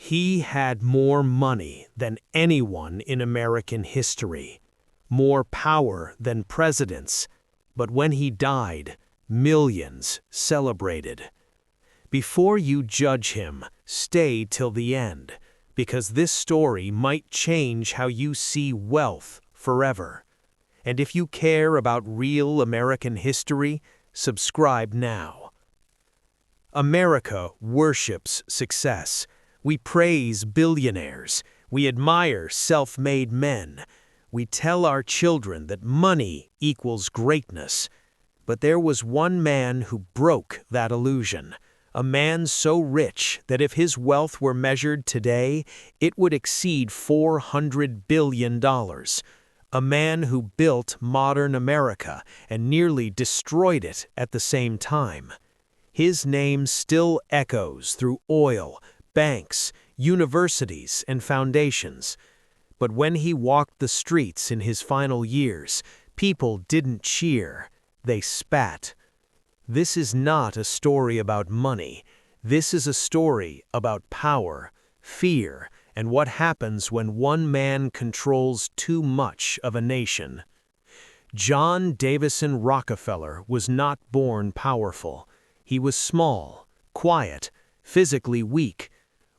He had more money than anyone in American history, more power than presidents, but when he died, millions celebrated. Before you judge him, stay till the end, because this story might change how you see wealth forever. And if you care about real American history, subscribe now. America worships success. We praise billionaires. We admire self-made men. We tell our children that money equals greatness. But there was one man who broke that illusion. A man so rich that if his wealth were measured today, it would exceed $400 billion. A man who built modern America and nearly destroyed it at the same time. His name still echoes through oil, banks, universities, and foundations. But when he walked the streets in his final years, people didn't cheer, they spat. This is not a story about money. This is a story about power, fear, and what happens when one man controls too much of a nation. John Davison Rockefeller was not born powerful. He was small, quiet, physically weak.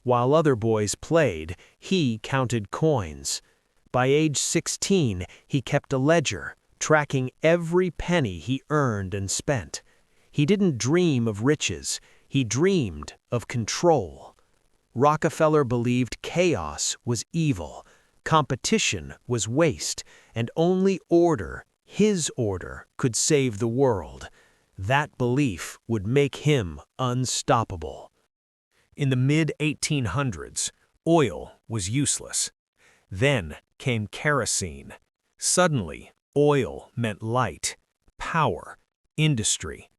While other boys played, he counted coins. By age 16, he kept a ledger, tracking every penny he earned and spent. He didn't dream of riches, he dreamed of control. Rockefeller believed chaos was evil, competition was waste, and only order, his order, could save the world. That belief would make him unstoppable. In the mid-1800s, oil was useless. Then came kerosene. Suddenly, oil meant light, power, industry.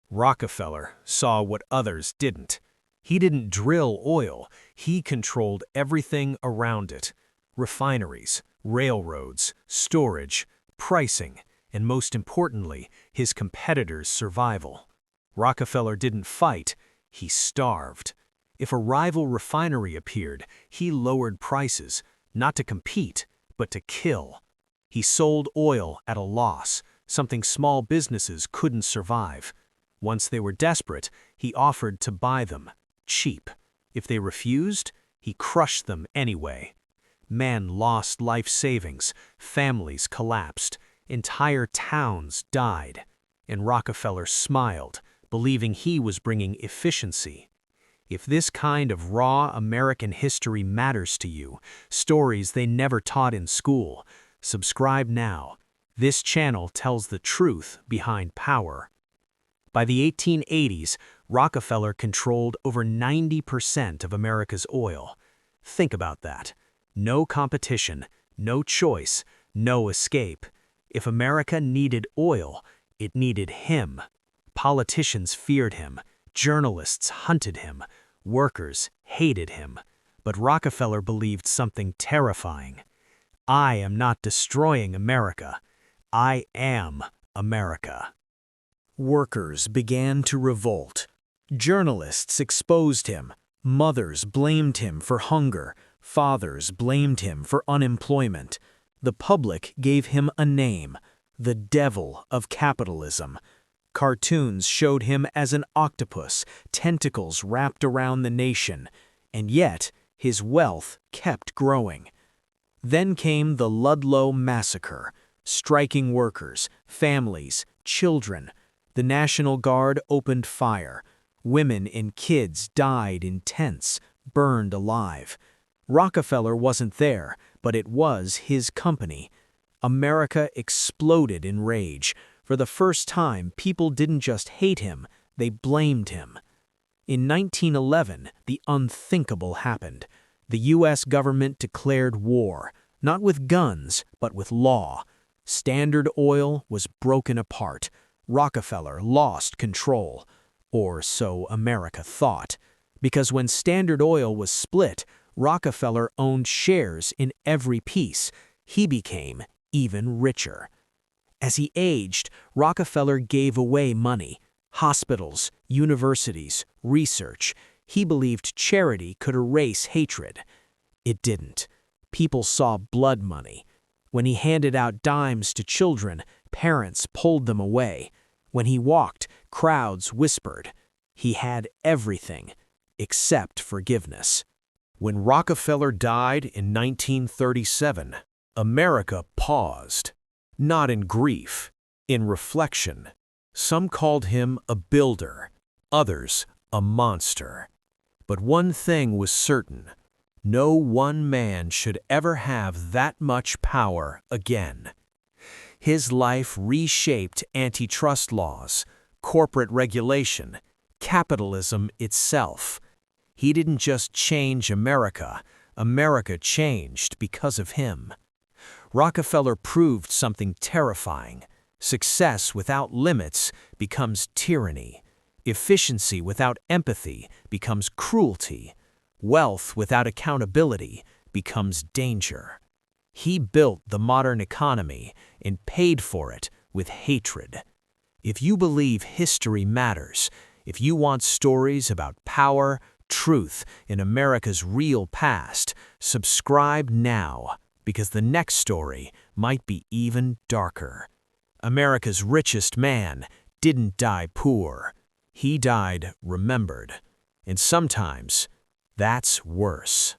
Rockefeller saw what others didn't. He didn't drill oil, he controlled everything around it. Refineries, railroads, storage, pricing, and most importantly, his competitors' survival. Rockefeller didn't fight, he starved. If a rival refinery appeared, he lowered prices, not to compete, but to kill. He sold oil at a loss, something small businesses couldn't survive. Once they were desperate, he offered to buy them, cheap. If they refused, he crushed them anyway. Man lost life savings, families collapsed, entire towns died. And Rockefeller smiled, believing he was bringing efficiency. If this kind of raw American history matters to you, stories they never taught in school, subscribe now. This channel tells the truth behind power. By the 1880s, Rockefeller controlled over 90% of America's oil. Think about that. No competition, no choice, no escape. If America needed oil, it needed him. Politicians feared him, journalists hunted him, workers hated him. But Rockefeller believed something terrifying. I am not destroying America. I am America. Workers began to revolt. Journalists exposed him. Mothers blamed him for hunger. Fathers blamed him for unemployment. The public gave him a name, the devil of capitalism. Cartoons showed him as an octopus, tentacles wrapped around the nation, and yet his wealth kept growing. Then came the Ludlow Massacre, striking workers, families, children. The National Guard opened fire. Women and kids died in tents, burned alive. Rockefeller wasn't there, but it was his company. America exploded in rage. For the first time, people didn't just hate him, they blamed him. In 1911, the unthinkable happened. The U.S. government declared war, not with guns, but with law. Standard Oil was broken apart. Rockefeller lost control. Or so America thought. Because when Standard Oil was split, Rockefeller owned shares in every piece. He became even richer. As he aged, Rockefeller gave away money. Hospitals, universities, research. He believed charity could erase hatred. It didn't. People saw blood money. When he handed out dimes to children, parents pulled them away. When he walked, crowds whispered. He had everything, except forgiveness. When Rockefeller died in 1937, America paused. Not in grief, in reflection. Some called him a builder, others a monster. But one thing was certain. No one man should ever have that much power again. His life reshaped antitrust laws, corporate regulation, capitalism itself. He didn't just change America, America changed because of him. Rockefeller proved something terrifying. Success without limits becomes tyranny. Efficiency without empathy becomes cruelty. Wealth without accountability becomes danger. He built the modern economy and paid for it with hatred. If you believe history matters, if you want stories about power, truth, in America's real past, subscribe now, because the next story might be even darker. America's richest man didn't die poor. He died remembered. And sometimes, that's worse.